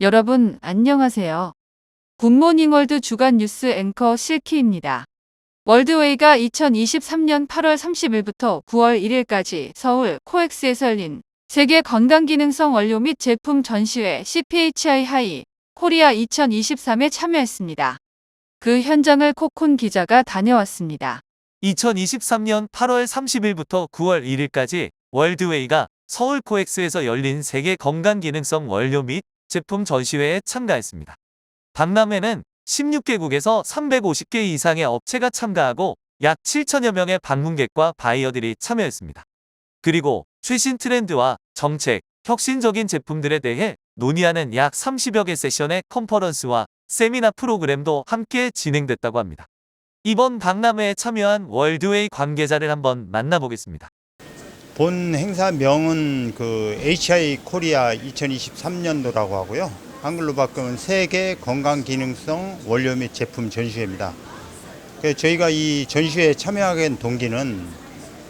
여러분, 안녕하세요. 굿모닝 월드 주간 뉴스 앵커 실키입니다. 월드웨이가 2023년 8월 30일부터 9월 1일까지 서울 코엑스에서 열린 세계 건강기능성 원료 및 제품 전시회 CPHI 하이 코리아 2023에 참여했습니다. 그 현장을 코쿤 기자가 다녀왔습니다. 2023년 8월 30일부터 9월 1일까지 월드웨이가 서울 코엑스에서 열린 세계 건강기능성 원료 및 제품 전시회에 참가했습니다. 박람회는 16개국에서 350개 이상의 업체가 참가하고 약 7천여 명의 방문객과 바이어들이 참여했습니다. 그리고 최신 트렌드와 정책, 혁신적인 제품들에 대해 논의하는 약 30여 개 세션의 컨퍼런스와 세미나 프로그램도 함께 진행됐다고 합니다. 이번 박람회에 참여한 월드웨이 관계자를 한번 만나보겠습니다. 본 행사명은 HI 코리아 2023년도라고 하고요. 한글로 바꾸면 세계 건강기능성 원료 및 제품 전시회입니다. 저희가 이 전시회에 참여하게 된 동기는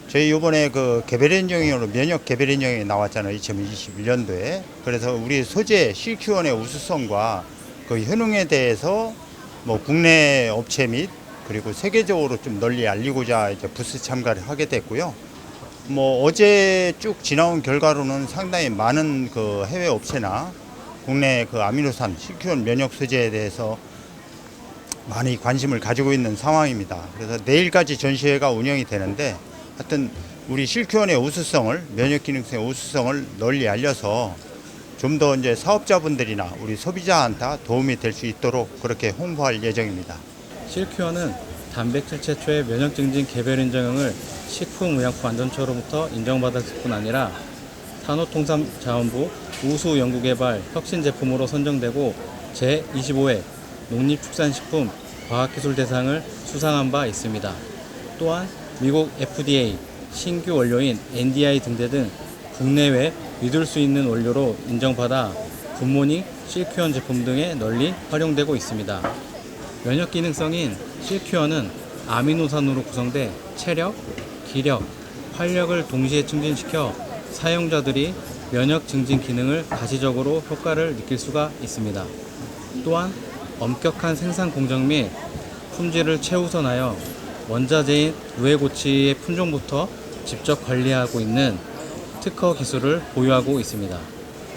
저희 이번에 개별인정으로 면역 개별인정이 나왔잖아요. 2021년도에. 그래서 우리 소재 CQ1의 우수성과 그 효능에 대해서 국내 업체 및 그리고 세계적으로 좀 널리 알리고자 이제 부스 참가를 하게 됐고요. 어제 쭉 지나온 결과로는 상당히 많은 해외 업체나 국내 아미노산, CQ1 면역 소재에 대해서 많이 관심을 가지고 있는 상황입니다. 그래서 내일까지 전시회가 운영이 되는데 하여튼 우리 CQ1의 우수성을, 면역 기능성의 우수성을 널리 알려서 좀 더 이제 사업자분들이나 우리 소비자한테 도움이 될 수 있도록 그렇게 홍보할 예정입니다. CQ1은 단백질 최초의 면역 증진 개별 인정을 식품의약품안전처로부터 인정받았을 뿐 아니라 산업통상자원부 우수 연구개발 혁신 제품으로 선정되고 제25회 농립축산식품 과학기술 대상을 수상한 바 있습니다. 또한 미국 FDA 신규 원료인 NDI 등등 국내외 믿을 수 있는 원료로 인정받아 굿모닝 CQ1 제품 등에 널리 활용되고 있습니다. 면역 기능성인 CQ1은 아미노산으로 구성돼 체력, 기력, 활력을 동시에 증진시켜 사용자들이 면역 증진 기능을 가시적으로 효과를 느낄 수가 있습니다. 또한 엄격한 생산 공정 및 품질을 최우선하여 원자재인 우에고치의 품종부터 직접 관리하고 있는 특허 기술을 보유하고 있습니다.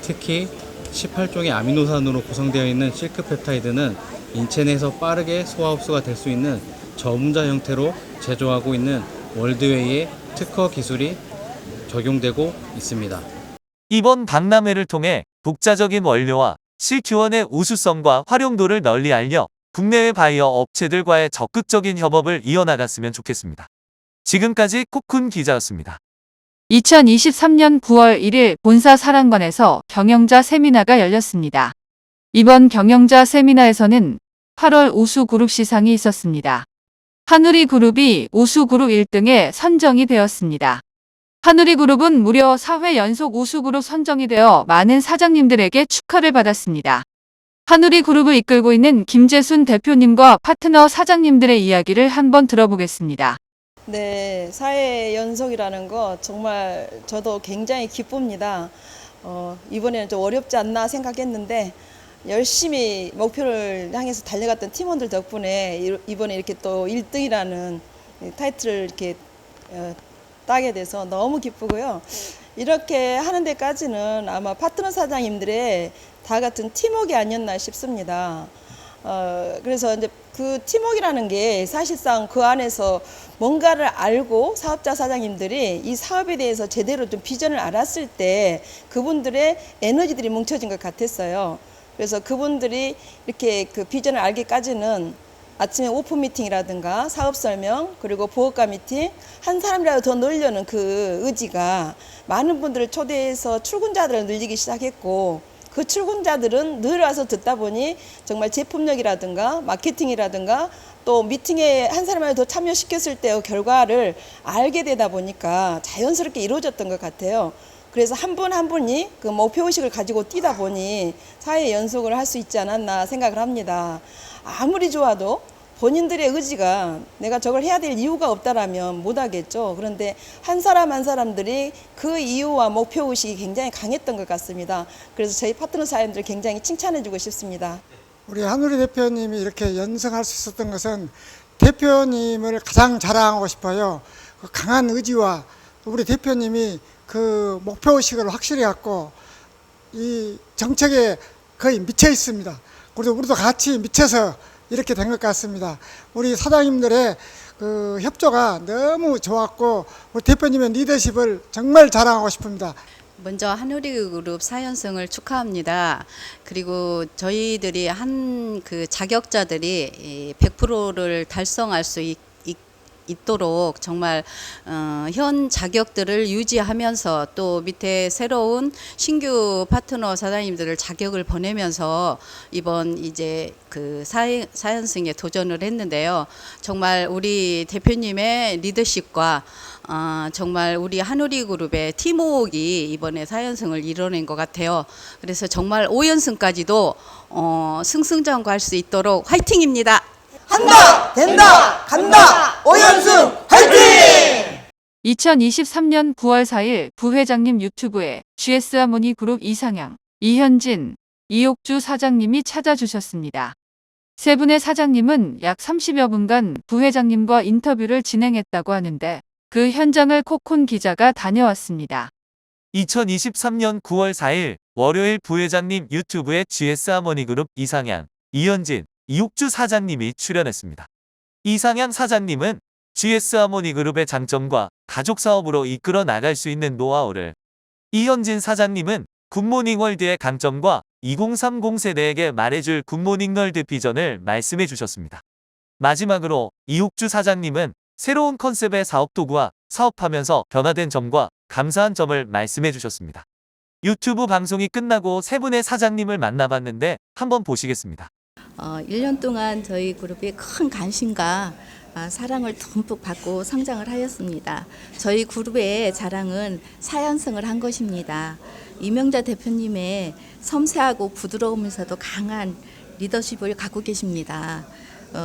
특히 18종의 아미노산으로 구성되어 있는 실크펩타이드는 인체 내에서 빠르게 소화 흡수가 될 수 있는 저분자 형태로 제조하고 있는 월드웨이의 특허 기술이 적용되고 있습니다. 이번 박람회를 통해 독자적인 원료와 CQ1의 우수성과 활용도를 널리 알려 국내외 바이어 업체들과의 적극적인 협업을 이어나갔으면 좋겠습니다. 지금까지 코쿤 기자였습니다. 2023년 9월 1일 본사 사랑관에서 경영자 세미나가 열렸습니다. 이번 경영자 세미나에서는 8월 우수그룹 시상이 있었습니다. 하누리그룹이 우수그룹 1등에 선정이 되었습니다. 하누리그룹은 무려 4회 연속 우수그룹 선정이 되어 많은 사장님들에게 축하를 받았습니다. 하누리그룹을 이끌고 있는 김재순 대표님과 파트너 사장님들의 이야기를 한번 들어보겠습니다. 네, 4회 연속이라는 거 정말 저도 굉장히 기쁩니다. 이번에는 좀 어렵지 않나 생각했는데 열심히 목표를 향해서 달려갔던 팀원들 덕분에 이번에 이렇게 또 1등이라는 타이틀을 이렇게 따게 돼서 너무 기쁘고요. 이렇게 하는 데까지는 아마 파트너 사장님들의 다 같은 팀워크가 아니었나 싶습니다. 그래서 이제 그 팀워크라는 게 사실상 그 안에서 뭔가를 알고 사업자 사장님들이 이 사업에 대해서 제대로 좀 비전을 알았을 때 그분들의 에너지들이 뭉쳐진 것 같았어요. 그래서 그분들이 이렇게 그 비전을 알기까지는 아침에 오픈 미팅이라든가 사업 설명 그리고 보호과 미팅 한 사람이라도 더 늘려는 그 의지가 많은 분들을 초대해서 출근자들을 늘리기 시작했고 그 출근자들은 늘 와서 듣다 보니 정말 제품력이라든가 마케팅이라든가 또 미팅에 한 사람이라도 더 참여시켰을 때의 결과를 알게 되다 보니까 자연스럽게 이루어졌던 것 같아요. 그래서 한 분 한 분이 그 목표의식을 가지고 뛰다 보니 4회 연속을 할 수 있지 않았나 생각을 합니다. 아무리 좋아도 본인들의 의지가 내가 저걸 해야 될 이유가 없다라면 못 하겠죠. 그런데 한 사람 한 사람들이 그 이유와 목표 의식이 굉장히 강했던 것 같습니다. 그래서 저희 파트너 사장님들 굉장히 칭찬해주고 싶습니다. 우리 한우리 대표님이 이렇게 연승할 수 있었던 것은 대표님을 가장 자랑하고 싶어요. 그 강한 의지와 우리 대표님이 그 목표의식을 확실히 갖고 이 정책에 거의 미쳐 있습니다. 그래서 우리도 같이 미쳐서 이렇게 된 것 같습니다. 우리 사장님들의 그 협조가 너무 좋았고 우리 대표님의 리더십을 정말 자랑하고 싶습니다. 먼저 한우리그룹 4연승을 축하합니다. 그리고 저희들이 한 그 자격자들이 100%를 달성할 수 있도록 정말 현 자격들을 유지하면서 또 밑에 새로운 신규 파트너 사장님들을 자격을 보내면서 이번 이제 그 4연승에 도전을 했는데요. 정말 우리 대표님의 리더십과 정말 우리 한우리그룹의 팀워크가 이번에 4연승을 이뤄낸 것 같아요. 그래서 정말 5연승까지도 승승장구할 수 있도록 화이팅입니다. 한다, 된다, 간다, 오연승 화이팅! 2023년 9월 4일 부회장님 유튜브에 GS하모니그룹 이상향, 이현진, 이옥주 사장님이 찾아주셨습니다. 세 분의 사장님은 약 30여 분간 부회장님과 인터뷰를 진행했다고 하는데 그 현장을 코쿤 기자가 다녀왔습니다. 2023년 9월 4일 월요일 부회장님 유튜브에 GS하모니그룹 이상향, 이현진, 이옥주 사장님이 출연했습니다. 이상향 사장님은 GS하모니그룹의 장점과 가족사업으로 이끌어 나갈 수 있는 노하우를, 이현진 사장님은 굿모닝월드의 강점과 2030 세대에게 말해줄 굿모닝월드 비전을 말씀해 주셨습니다. 마지막으로 이옥주 사장님은 새로운 컨셉의 사업 도구와 사업하면서 변화된 점과 감사한 점을 말씀해 주셨습니다. 유튜브 방송이 끝나고 세 분의 사장님을 만나봤는데 한번 보시겠습니다. 1년 동안 저희 그룹이 큰 관심과 사랑을 듬뿍 받고 성장을 하였습니다. 저희 그룹의 자랑은 4연승을 한 것입니다. 이명자 대표님의 섬세하고 부드러우면서도 강한 리더십을 갖고 계십니다.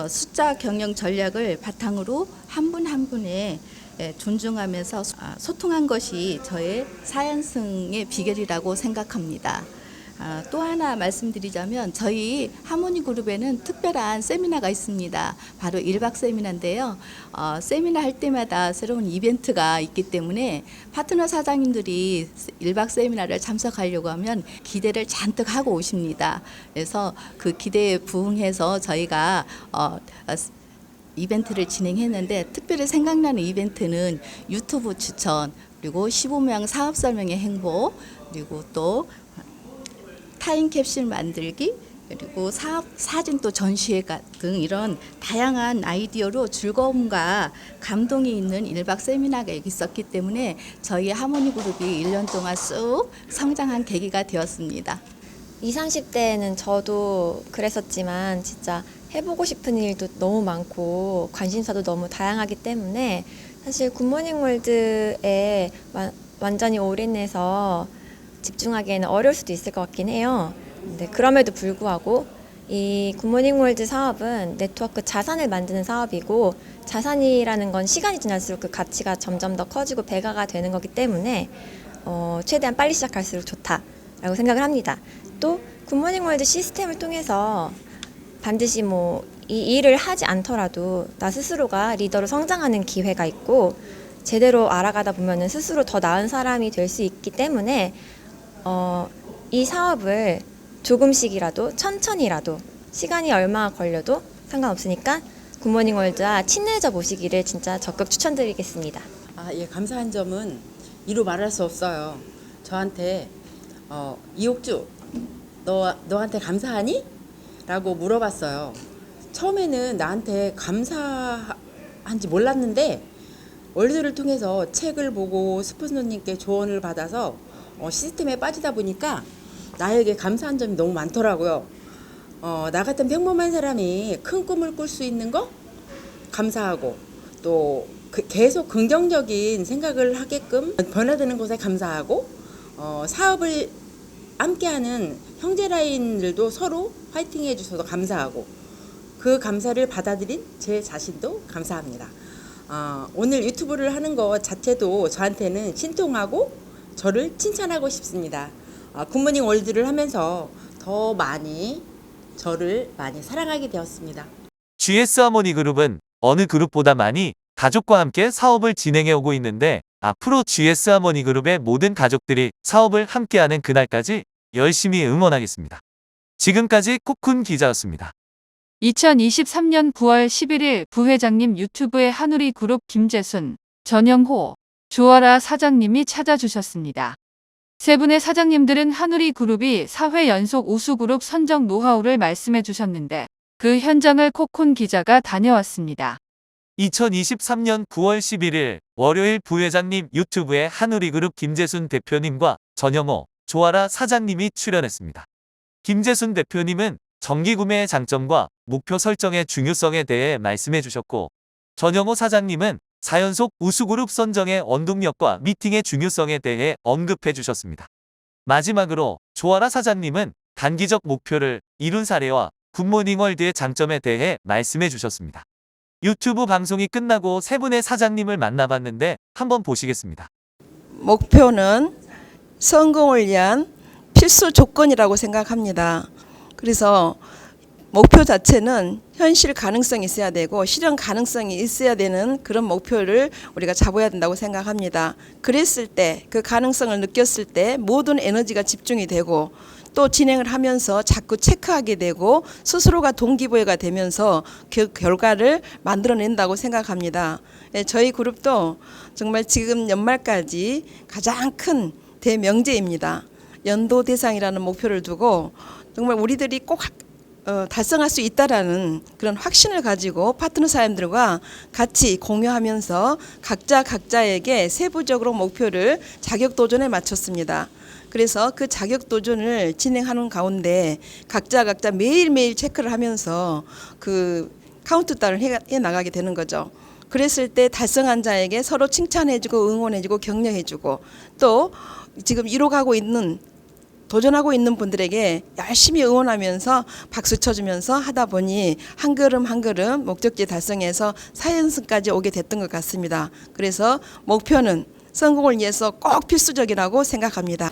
숫자 경영 전략을 바탕으로 한 분 한 분의 존중하면서 소통한 것이 저의 4연승의 비결이라고 생각합니다. 또 하나 말씀드리자면 저희 하모니그룹에는 특별한 세미나가 있습니다. 바로 1박 세미나인데요. 세미나 할 때마다 새로운 이벤트가 있기 때문에 파트너 사장님들이 1박 세미나를 참석하려고 하면 기대를 잔뜩 하고 오십니다. 그래서 그 기대에 부응해서 저희가 이벤트를 진행했는데 특별히 생각나는 이벤트는 유튜브 추천, 그리고 15명 사업 설명회 행보, 그리고 또 타임캡슐 만들기, 그리고 사업 사진 또 전시회 등 이런 다양한 아이디어로 즐거움과 감동이 있는 1박 세미나가 있었기 때문에 저희 하모니그룹이 1년 동안 쑥 성장한 계기가 되었습니다. 20, 30대에는 저도 그랬었지만 진짜 해보고 싶은 일도 너무 많고 관심사도 너무 다양하기 때문에 사실 굿모닝월드에 완전히 올인해서 집중하기에는 어려울 수도 있을 것 같긴 해요. 근데 그럼에도 불구하고 이 굿모닝월드 사업은 네트워크 자산을 만드는 사업이고, 자산이라는 건 시간이 지날수록 그 가치가 점점 더 커지고 배가가 되는 거기 때문에 최대한 빨리 시작할수록 좋다라고 생각을 합니다. 또 굿모닝월드 시스템을 통해서 반드시 이 일을 하지 않더라도 나 스스로가 리더로 성장하는 기회가 있고, 제대로 알아가다 보면은 스스로 더 나은 사람이 될 수 있기 때문에 이 사업을 조금씩이라도 천천히라도 시간이 얼마 걸려도 상관없으니까 굿모닝월드와 친해져 보시기를 진짜 적극 추천드리겠습니다. 예, 감사한 점은 이루 말할 수 없어요. 저한테 이옥주, 너한테 감사하니? 라고 물어봤어요. 처음에는 나한테 감사한지 몰랐는데 월드를 통해서 책을 보고 스폰서님께 조언을 받아서 시스템에 빠지다 보니까 나에게 감사한 점이 너무 많더라고요. 나 같은 평범한 사람이 큰 꿈을 꿀 수 있는 거 감사하고, 또 계속 긍정적인 생각을 하게끔 변화되는 것에 감사하고, 사업을 함께하는 형제라인들도 서로 화이팅 해주셔서 감사하고, 그 감사를 받아들인 제 자신도 감사합니다. 오늘 유튜브를 하는 것 자체도 저한테는 신통하고 저를 칭찬하고 싶습니다. 굿모닝 월드를 하면서 더 많이 저를 많이 사랑하게 되었습니다. GS 하모니 그룹은 어느 그룹보다 많이 가족과 함께 사업을 진행해 오고 있는데 앞으로 GS 하모니 그룹의 모든 가족들이 사업을 함께하는 그날까지 열심히 응원하겠습니다. 지금까지 코쿤 기자였습니다. 2023년 9월 11일 부회장님 유튜브에 한우리 그룹 김재순, 전영호, 조아라 사장님이 찾아주셨습니다. 세 분의 사장님들은 한우리 그룹이 4회 연속 우수그룹 선정 노하우를 말씀해 주셨는데 그 현장을 코쿤 기자가 다녀왔습니다. 2023년 9월 11일 월요일 부회장님 유튜브에 한우리그룹 김재순 대표님과 전영호, 조아라 사장님이 출연했습니다. 김재순 대표님은 정기구매의 장점과 목표 설정의 중요성에 대해 말씀해 주셨고, 전영호 사장님은 4연속 우수그룹 선정의 원동력과 미팅의 중요성에 대해 언급해 주셨습니다. 마지막으로 조아라 사장님은 단기적 목표를 이룬 사례와 굿모닝월드의 장점에 대해 말씀해 주셨습니다. 유튜브 방송이 끝나고 세 분의 사장님을 만나봤는데 한번 보시겠습니다. 목표는 성공을 위한 필수 조건이라고 생각합니다. 그래서 목표 자체는 현실 가능성이 있어야 되고 실현 가능성이 있어야 되는 그런 목표를 우리가 잡아야 된다고 생각합니다. 그랬을 때 그 가능성을 느꼈을 때 모든 에너지가 집중이 되고 또 진행을 하면서 자꾸 체크하게 되고 스스로가 동기부여가 되면서 그 결과를 만들어낸다고 생각합니다. 저희 그룹도 정말 지금 연말까지 가장 큰 대명제입니다. 연도 대상이라는 목표를 두고 정말 우리들이 꼭 달성할 수 있다라는 그런 확신을 가지고 파트너 사람들과 같이 공유하면서 각자에게 세부적으로 목표를 자격 도전에 맞췄습니다. 그래서 그 자격 도전을 진행하는 가운데 각자 매일매일 체크를 하면서 그 카운트다운을 해 나가게 되는 거죠. 그랬을 때 달성한 자에게 서로 칭찬해주고 응원해주고 격려해주고 또 지금 이뤄가고 있는 도전하고 있는 분들에게 열심히 응원하면서 박수 쳐주면서 하다 보니 한 걸음 한 걸음 목적지 달성해서 4연승까지 오게 됐던 것 같습니다. 그래서 목표는 성공을 위해서 꼭 필수적이라고 생각합니다.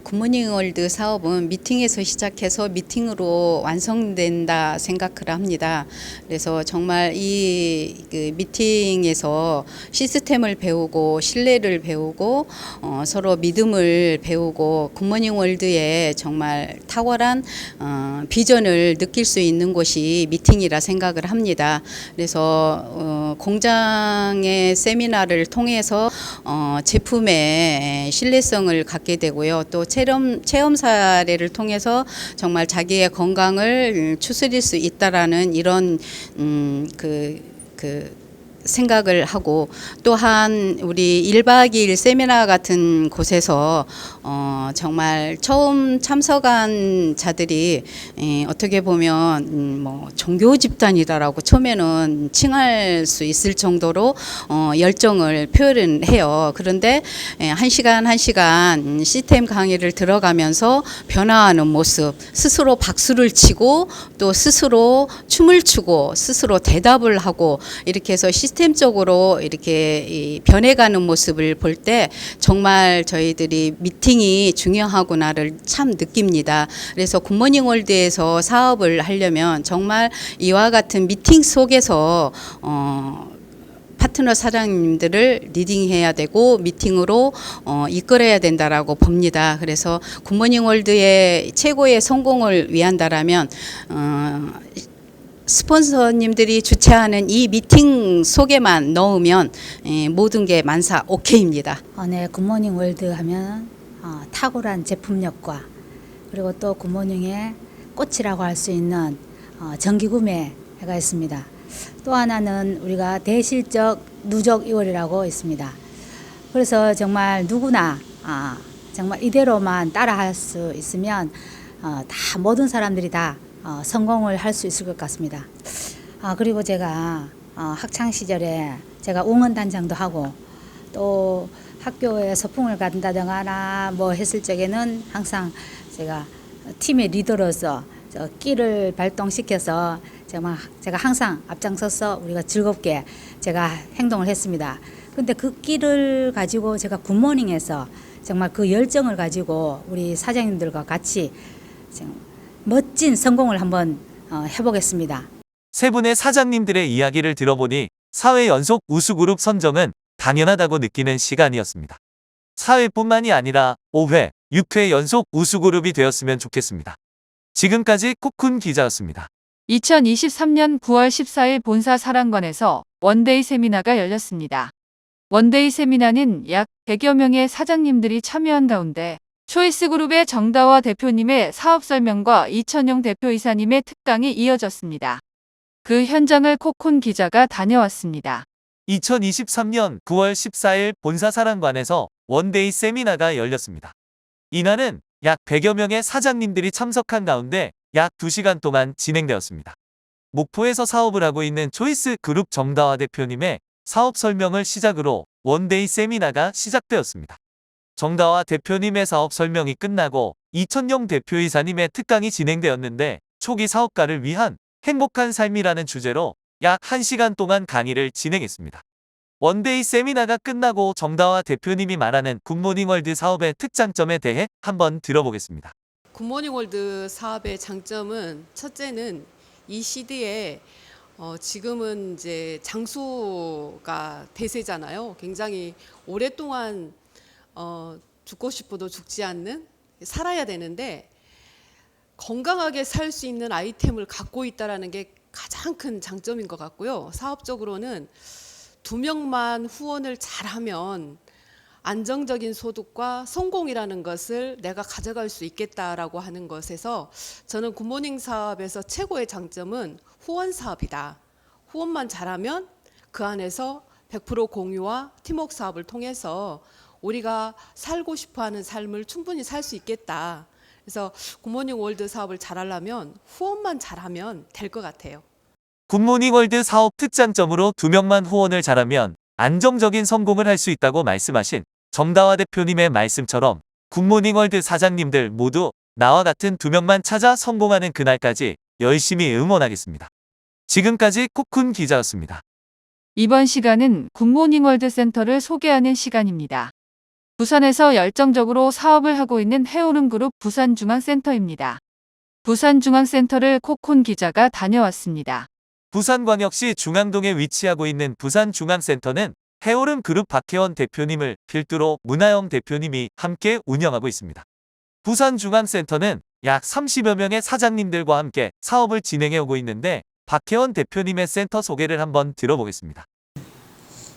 굿모닝 월드 사업은 미팅에서 시작해서 미팅으로 완성된다 생각을 합니다. 그래서 정말 그 미팅에서 시스템을 배우고 신뢰를 배우고 서로 믿음을 배우고 굿모닝 월드에 정말 탁월한 비전을 느낄 수 있는 곳이 미팅이라 생각을 합니다. 그래서 공장의 세미나를 통해서 제품의 신뢰성을 갖게 되고요. 또 체험 사례를 통해서 정말 자기의 건강을 추스릴 수 있다라는 이런 생각을 하고 또한 우리 1박 2일 세미나 같은 곳에서 정말 처음 참석한 자들이 어떻게 보면 뭐 종교 집단이다라고 처음에는 칭할 수 있을 정도로 열정을 표현해요. 그런데 1시간 시스템 강의를 들어가면서 변화하는 모습, 스스로 박수를 치고 또 스스로 춤을 추고 스스로 대답을 하고 이렇게 해서 시스템적으로 이렇게 변해가는 모습을 볼 때 정말 저희들이 미팅이 중요하구나를 참 느낍니다. 그래서 굿모닝 월드에서 사업을 하려면 정말 이와 같은 미팅 속에서 파트너 사장님들을 리딩해야 되고 미팅으로 이끌어야 된다라고 봅니다. 그래서 굿모닝 월드의 최고의 성공을 위한다라면 스폰서님들이 주최하는 이 미팅 속에만 넣으면 모든 게 만사 오케이입니다. 네, 굿모닝 월드 하면 탁월한 제품력과 그리고 또 굿모닝의 꽃이라고 할 수 있는 정기 구매가 있습니다. 또 하나는 우리가 대실적 누적 2월이라고 있습니다. 그래서 정말 누구나 정말 이대로만 따라할 수 있으면 다 모든 사람들이 다 성공을 할 수 있을 것 같습니다. 그리고 제가 학창 시절에 제가 웅언단장도 하고 또 학교에 소풍을 간다거나 뭐 했을 적에는 항상 제가 팀의 리더로서 끼를 발동시켜서 제가 항상 앞장서서 우리가 즐겁게 제가 행동을 했습니다. 근데 그 끼를 가지고 제가 굿모닝에서 정말 그 열정을 가지고 우리 사장님들과 같이 멋진 성공을 한번 해보겠습니다. 세 분의 사장님들의 이야기를 들어보니 4회 연속 우수그룹 선정은 당연하다고 느끼는 시간이었습니다. 4회뿐만이 아니라 5회, 6회 연속 우수그룹이 되었으면 좋겠습니다. 지금까지 코쿤 기자였습니다. 2023년 9월 14일 본사 사랑관에서 원데이 세미나가 열렸습니다. 원데이 세미나는 약 100여 명의 사장님들이 참여한 가운데 초이스그룹의 정다화 대표님의 사업 설명과 이천용 대표이사님의 특강이 이어졌습니다. 그 현장을 코쿤 기자가 다녀왔습니다. 2023년 9월 14일 본사 사랑관에서 원데이 세미나가 열렸습니다. 이날은 약 100여 명의 사장님들이 참석한 가운데 약 2시간 동안 진행되었습니다. 목포에서 사업을 하고 있는 초이스그룹 정다화 대표님의 사업 설명을 시작으로 원데이 세미나가 시작되었습니다. 정다화 대표님의 사업 설명이 끝나고 이천용 대표이사님의 특강이 진행되었는데 초기 사업가를 위한 행복한 삶이라는 주제로 약 1시간 동안 강의를 진행했습니다. 원데이 세미나가 끝나고 정다화 대표님이 말하는 굿모닝월드 사업의 특장점에 대해 한번 들어보겠습니다. 굿모닝월드 사업의 장점은 첫째는 이 시대에 지금은 이제 장수가 대세잖아요. 굉장히 오랫동안 죽고 싶어도 죽지 않는, 살아야 되는데 건강하게 살 수 있는 아이템을 갖고 있다는 게 가장 큰 장점인 것 같고요. 사업적으로는 2명만 후원을 잘하면 안정적인 소득과 성공이라는 것을 내가 가져갈 수 있겠다라고 하는 것에서 저는 굿모닝 사업에서 최고의 장점은 후원 사업이다. 후원만 잘하면 그 안에서 100% 공유와 팀워크 사업을 통해서 우리가 살고 싶어하는 삶을 충분히 살 수 있겠다. 그래서 굿모닝 월드 사업을 잘하려면 후원만 잘하면 될 것 같아요. 굿모닝월드 사업 특장점으로 2명만 후원을 잘하면 안정적인 성공을 할 수 있다고 말씀하신 정다화 대표님의 말씀처럼 굿모닝월드 사장님들 모두 나와 같은 2명만 찾아 성공하는 그날까지 열심히 응원하겠습니다. 지금까지 코쿤 기자였습니다. 이번 시간은 굿모닝월드 센터를 소개하는 시간입니다. 부산에서 열정적으로 사업을 하고 있는 해오름그룹 부산중앙센터입니다. 부산중앙센터를 코쿤 기자가 다녀왔습니다. 부산광역시 중앙동에 위치하고 있는 부산중앙센터는 해오름그룹 박혜원 대표님을 필두로 문하영 대표님이 함께 운영하고 있습니다. 부산중앙센터는 약 30여 명의 사장님들과 함께 사업을 진행해 오고 있는데 박혜원 대표님의 센터 소개를 한번 들어보겠습니다.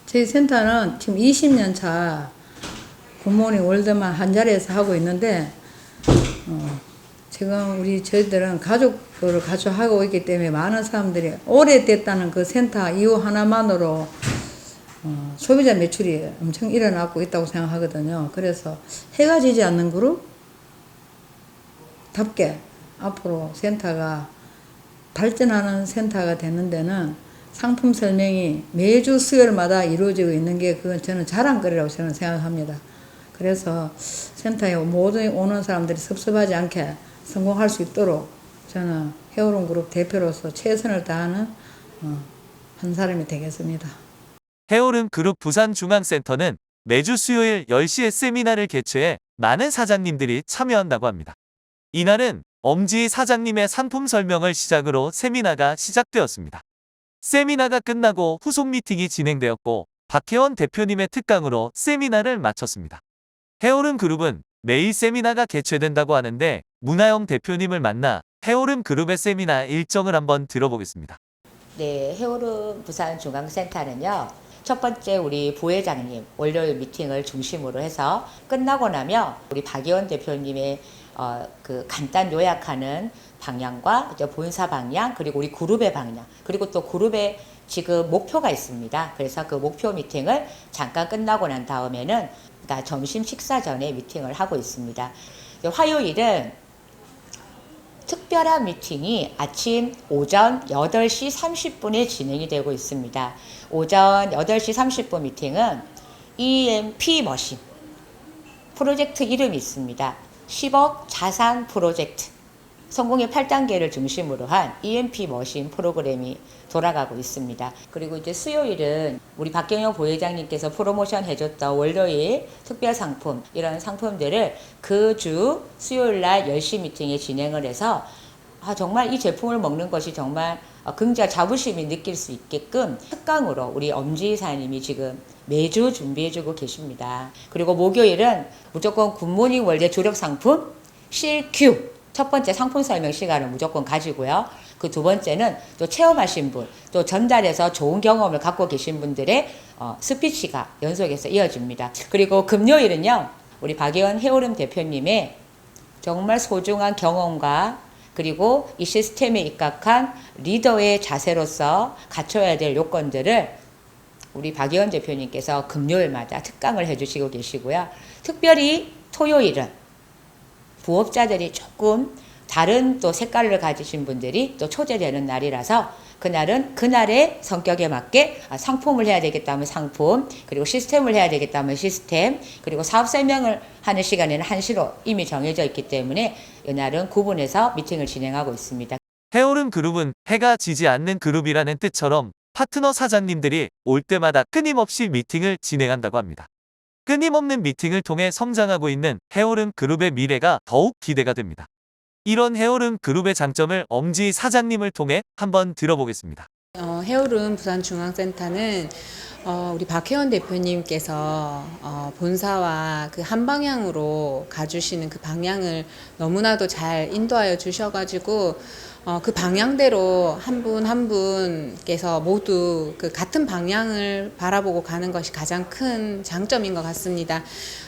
저희 센터는 지금 20년 차 굿모닝 월드만 한 자리에서 하고 있는데 지금 저희들은 가족을 가져하고 있기 때문에 많은 사람들이 오래됐다는 그 센터 이유 하나만으로 소비자 매출이 엄청 일어나고 있다고 생각하거든요. 그래서 해가 지지 않는 그룹답게 앞으로 센터가 발전하는 센터가 되는 데는 상품 설명이 매주 수요일마다 이루어지고 있는 게 그건 저는 자랑거리라고 저는 생각합니다. 그래서 센터에 모든 오는 사람들이 섭섭하지 않게 성공할 수 있도록 저는 해오름그룹 대표로서 최선을 다하는 한 사람이 되겠습니다. 해오름그룹 부산중앙센터는 매주 수요일 10시에 세미나를 개최해 많은 사장님들이 참여한다고 합니다. 이날은 엄지희 사장님의 상품 설명을 시작으로 세미나가 시작되었습니다. 세미나가 끝나고 후속 미팅이 진행되었고 박혜원 대표님의 특강으로 세미나를 마쳤습니다. 해오름그룹은 매일 세미나가 개최된다고 하는데 문하영 대표님을 만나 해오름그룹의 세미나 일정을 한번 들어보겠습니다. 네, 해오름 부산중앙센터는요. 첫 번째 우리 부회장님 월요일 미팅을 중심으로 해서 끝나고 나면 우리 박혜원 대표님의 그 간단 요약하는 방향과 본사 방향 그리고 우리 그룹의 방향 그리고 또 그룹의 지금 목표가 있습니다. 그래서 그 목표 미팅을 잠깐 끝나고 난 다음에는 점심 식사 전에 미팅을 하고 있습니다. 화요일은 특별한 미팅이 아침 오전 8시 30분에 진행이 되고 있습니다. 오전 8시 30분 미팅은 EMP 머신 프로젝트 이름이 있습니다. 10억 자산 프로젝트. 성공의 8단계를 중심으로 한 EMP 머신 프로그램이 돌아가고 있습니다. 그리고 이제 수요일은 우리 박경영 부회장님께서 프로모션 해줬던 월요일 특별 상품, 이런 상품들을 그 주 수요일 날 10시 미팅에 진행을 해서 정말 이 제품을 먹는 것이 정말 굉장히 자부심이 느낄 수 있게끔 특강으로 우리 엄지사님이 지금 매주 준비해주고 계십니다. 그리고 목요일은 무조건 굿모닝 월드 주력 상품 CQ 첫 번째 상품 설명 시간을 무조건 가지고요. 그 두 번째는 또 체험하신 분, 또 전달해서 좋은 경험을 갖고 계신 분들의 스피치가 연속해서 이어집니다. 그리고 금요일은요, 우리 박예원 해오름 대표님의 정말 소중한 경험과 그리고 이 시스템에 입각한 리더의 자세로서 갖춰야 될 요건들을 우리 박예원 대표님께서 금요일마다 특강을 해주시고 계시고요. 특별히 토요일은 부업자들이 조금 다른 또 색깔을 가지신 분들이 또 초대되는 날이라서 그날은 그날의 성격에 맞게 상품을 해야 되겠다면 상품, 그리고 시스템을 해야 되겠다면 시스템, 그리고 사업 설명을 하는 시간에는 1시로 이미 정해져 있기 때문에 이날은 구분해서 미팅을 진행하고 있습니다. 해오름 그룹은 해가 지지 않는 그룹이라는 뜻처럼 파트너 사장님들이 올 때마다 끊임없이 미팅을 진행한다고 합니다. 끊임없는 미팅을 통해 성장하고 있는 해오름 그룹의 미래가 더욱 기대가 됩니다. 이런 해오름 그룹의 장점을 엄지 사장님을 통해 한번 들어보겠습니다. 해오름 부산중앙센터는 우리 박혜원 대표님께서 본사와 그 한 방향으로 가주시는 그 방향을 너무나도 잘 인도하여 주셔가지고 그 방향대로 한 분 한 분께서 모두 그 같은 방향을 바라보고 가는 것이 가장 큰 장점인 것 같습니다.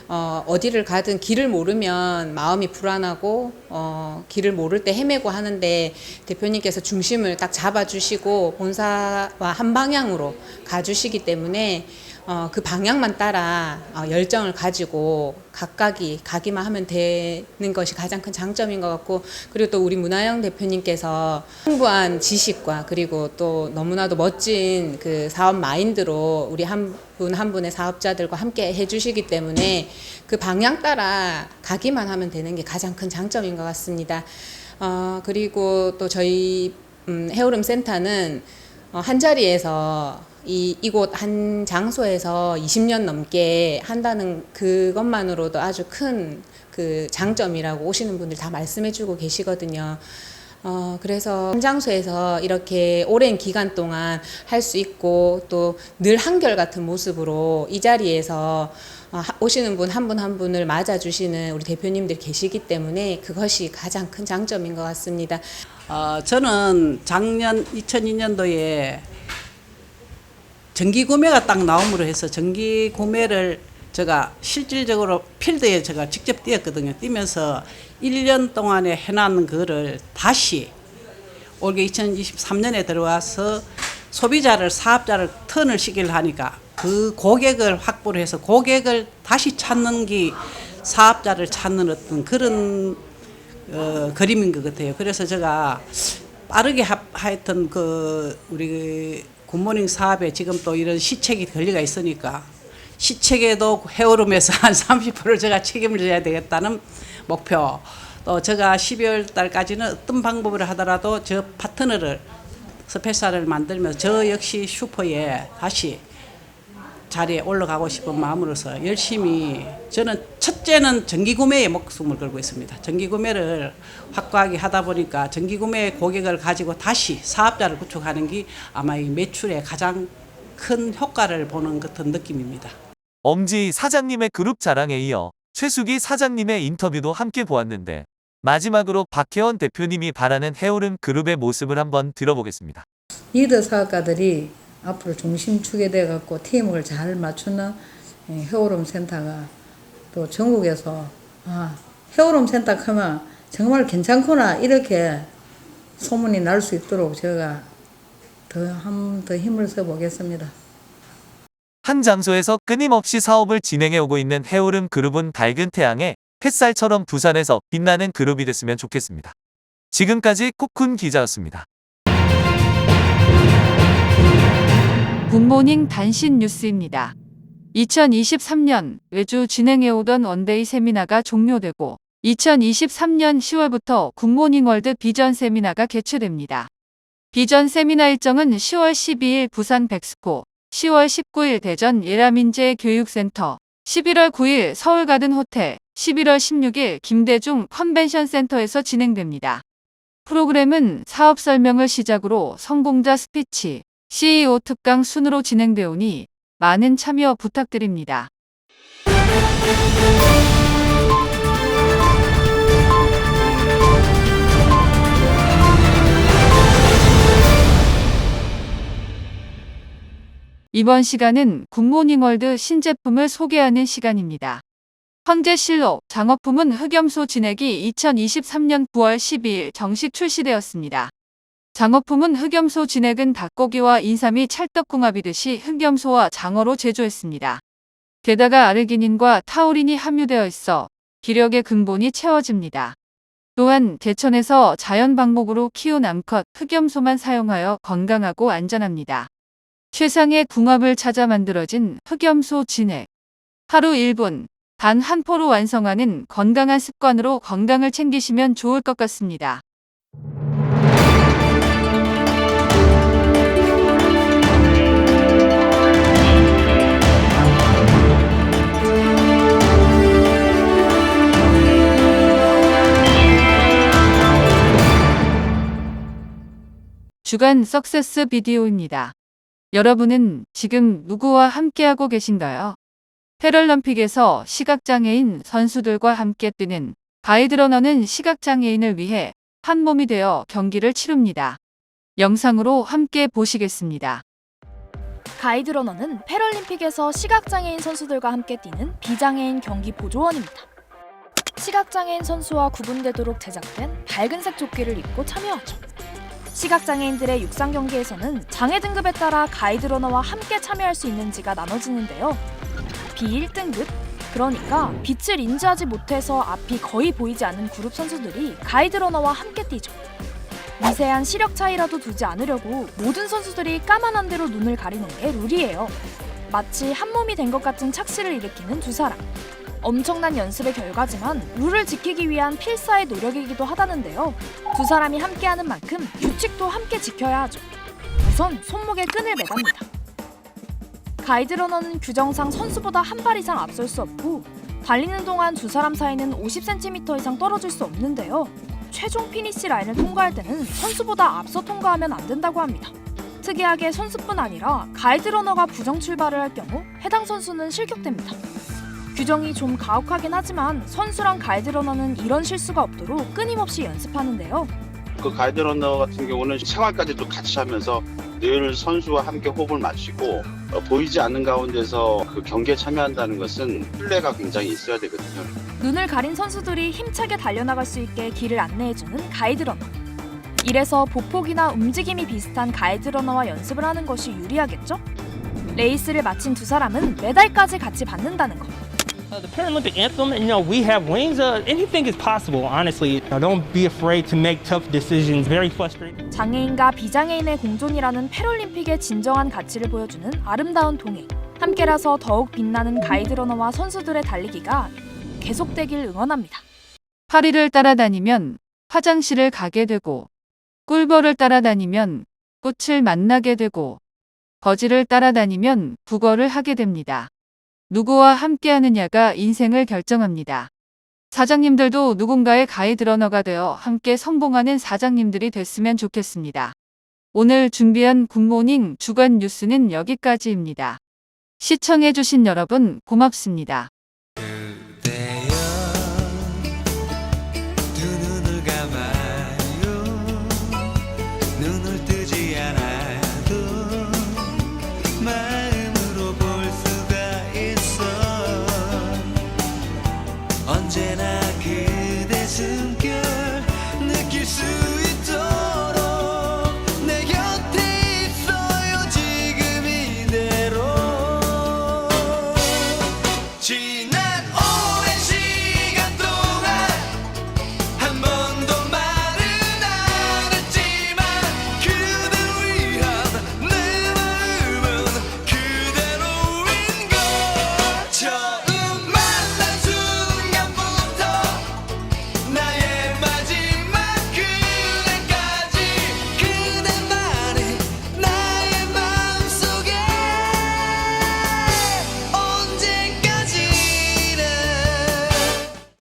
어디를 가든 길을 모르면 마음이 불안하고 길을 모를 때 헤매고 하는데 대표님께서 중심을 딱 잡아주시고 본사와 한 방향으로 가주시기 때문에 그 방향만 따라 열정을 가지고 각각이 가기만 하면 되는 것이 가장 큰 장점인 것 같고, 그리고 또 우리 문하영 대표님께서 풍부한 지식과 그리고 또 너무나도 멋진 그 사업 마인드로 우리 한 분 한 분의 사업자들과 함께 해주시기 때문에 그 방향 따라 가기만 하면 되는 게 가장 큰 장점인 것 같습니다. 그리고 또 저희 해오름 센터는 한 자리에서 이곳 한 장소에서 20년 넘게 한다는 그것만으로도 아주 큰 그 장점이라고 오시는 분들 다 말씀해 주고 계시거든요. 그래서 한 장소에서 이렇게 오랜 기간 동안 할 수 있고 또 늘 한결같은 모습으로 이 자리에서 오시는 분 한 분 한 분을 맞아주시는 우리 대표님들 계시기 때문에 그것이 가장 큰 장점인 것 같습니다. 저는 작년 2002년도에 전기 구매가 딱 나옴으로 해서 전기 구매를 제가 실질적으로 필드에 제가 직접 뛰었거든요. 뛰면서 1년 동안에 해놨는 거를 다시 올해 2023년에 들어와서 소비자를 사업자를 턴을 시키려 하니까 그 고객을 확보를 해서 고객을 다시 찾는 게 사업자를 찾는 어떤 그런 그림인 것 같아요. 그래서 제가 빠르게 하여튼 그 우리 굿모닝 사업에 지금 또 이런 시책이 걸려가 있으니까 시책에도 해오름에서 한 30%를 제가 책임을 져야 되겠다는 목표. 또 제가 12월 달까지는 어떤 방법을 하더라도 저 파트너를 스페셜을 만들면서 저 역시 슈퍼에 다시 자리에 올라가고 싶은 마음으로서 열심히 저는 첫째는 전기구매에 목숨을 걸고 있습니다. 전기구매를 확고하게 하다 보니까 전기구매 고객을 가지고 다시 사업자를 구축하는 게 아마 이 매출에 가장 큰 효과를 보는 같은 느낌입니다. 엄지 사장님의 그룹 자랑에 이어 최수기 사장님의 인터뷰도 함께 보았는데 마지막으로 박혜원 대표님이 바라는 해오름 그룹의 모습을 한번 들어보겠습니다. 리더 사업가들이 앞으로 중심축에 돼 갖고 팀을 잘 맞추는 해오름 센터가 또 전국에서 해오름 센터 하면 정말 괜찮구나 이렇게 소문이 날 수 있도록 제가 더 힘을 써 보겠습니다. 한 장소에서 끊임없이 사업을 진행해 오고 있는 해오름 그룹은 밝은 태양에 햇살처럼 부산에서 빛나는 그룹이 됐으면 좋겠습니다. 지금까지 코쿤 기자였습니다. 굿모닝 단신 뉴스입니다. 2023년 외주 진행해오던 원데이 세미나가 종료되고 2023년 10월부터 굿모닝 월드 비전 세미나가 개최됩니다. 비전 세미나 일정은 10월 12일 부산 백스코, 10월 19일 대전 예라민재 교육센터, 11월 9일 서울 가든 호텔, 11월 16일 김대중 컨벤션 센터에서 진행됩니다. 프로그램은 사업 설명을 시작으로 성공자 스피치, CEO 특강 순으로 진행되오니 많은 참여 부탁드립니다. 이번 시간은 굿모닝월드 신제품을 소개하는 시간입니다. 황제실록 장어품은 흑염소 진액이 2023년 9월 12일 정식 출시되었습니다. 장어품은 흑염소 진액은 닭고기와 인삼이 찰떡궁합이듯이 흑염소와 장어로 제조했습니다. 게다가 아르기닌과 타우린이 함유되어 있어 기력의 근본이 채워집니다. 또한 개천에서 자연 방목으로 키운 암컷 흑염소만 사용하여 건강하고 안전합니다. 최상의 궁합을 찾아 만들어진 흑염소 진액. 하루 1분, 단 한 포로 완성하는 건강한 습관으로 건강을 챙기시면 좋을 것 같습니다. 주간 석세스 비디오입니다. 여러분은 지금 누구와 함께하고 계신가요? 패럴림픽에서 시각장애인 선수들과 함께 뛰는 가이드러너는 시각장애인을 위해 한 몸이 되어 경기를 치릅니다. 영상으로 함께 보시겠습니다. 가이드러너는 패럴림픽에서 시각장애인 선수들과 함께 뛰는 비장애인 경기 보조원입니다. 시각장애인 선수와 구분되도록 제작된 밝은색 조끼를 입고 참여하죠. 시각장애인들의 육상 경기에서는 장애 등급에 따라 가이드러너와 함께 참여할 수 있는지가 나눠지는데요. B1등급, 그러니까 빛을 인지하지 못해서 앞이 거의 보이지 않는 그룹 선수들이 가이드러너와 함께 뛰죠. 미세한 시력 차이라도 두지 않으려고 모든 선수들이 까만한 대로 눈을 가리는 게 룰이에요. 마치 한 몸이 된 것 같은 착시를 일으키는 두 사람. 엄청난 연습의 결과지만 룰을 지키기 위한 필사의 노력이기도 하다는데요. 두 사람이 함께하는 만큼 규칙도 함께 지켜야 하죠. 우선 손목에 끈을 매답니다. 가이드러너는 규정상 선수보다 한 발 이상 앞설 수 없고 달리는 동안 두 사람 사이는 50cm 이상 떨어질 수 없는데요. 최종 피니시 라인을 통과할 때는 선수보다 앞서 통과하면 안 된다고 합니다. 특이하게 선수뿐 아니라 가이드러너가 부정 출발을 할 경우 해당 선수는 실격됩니다. 규정이 좀 가혹하긴 하지만 선수랑 가이드러너는 이런 실수가 없도록 끊임없이 연습하는데요. 그 가이드러너 같은 경우는 생활까지도 같이 하면서 늘 선수와 함께 호흡을 맞추고 보이지 않는 가운데서 그 경기에 참여한다는 것은 신뢰가 굉장히 있어야 되거든요. 눈을 가린 선수들이 힘차게 달려나갈 수 있게 길을 안내해주는 가이드러너. 이래서 보폭이나 움직임이 비슷한 가이드러너와 연습을 하는 것이 유리하겠죠? 레이스를 마친 두 사람은 메달까지 같이 받는다는 것. The Paralympic anthem, we have wings. Anything is possible, honestly. Don't be afraid to make tough decisions. Very frustrating. 장애인과 비장애인의 공존이라는 패럴림픽의 진정한 가치를 보여주는 아름다운 동행. 함께라서 더욱 빛나는 가이드러너와 선수들의 달리기가 계속되길 응원합니다. 파리를 따라다니면 화장실을 가게 되고, 꿀벌을 따라다니면 꽃을 만나게 되고, 거지를 따라다니면 국어를 하게 됩니다. 누구와 함께하느냐가 인생을 결정합니다. 사장님들도 누군가의 가이드러너가 되어 함께 성공하는 사장님들이 됐으면 좋겠습니다. 오늘 준비한 굿모닝 주간 뉴스는 여기까지입니다. 시청해주신 여러분 고맙습니다.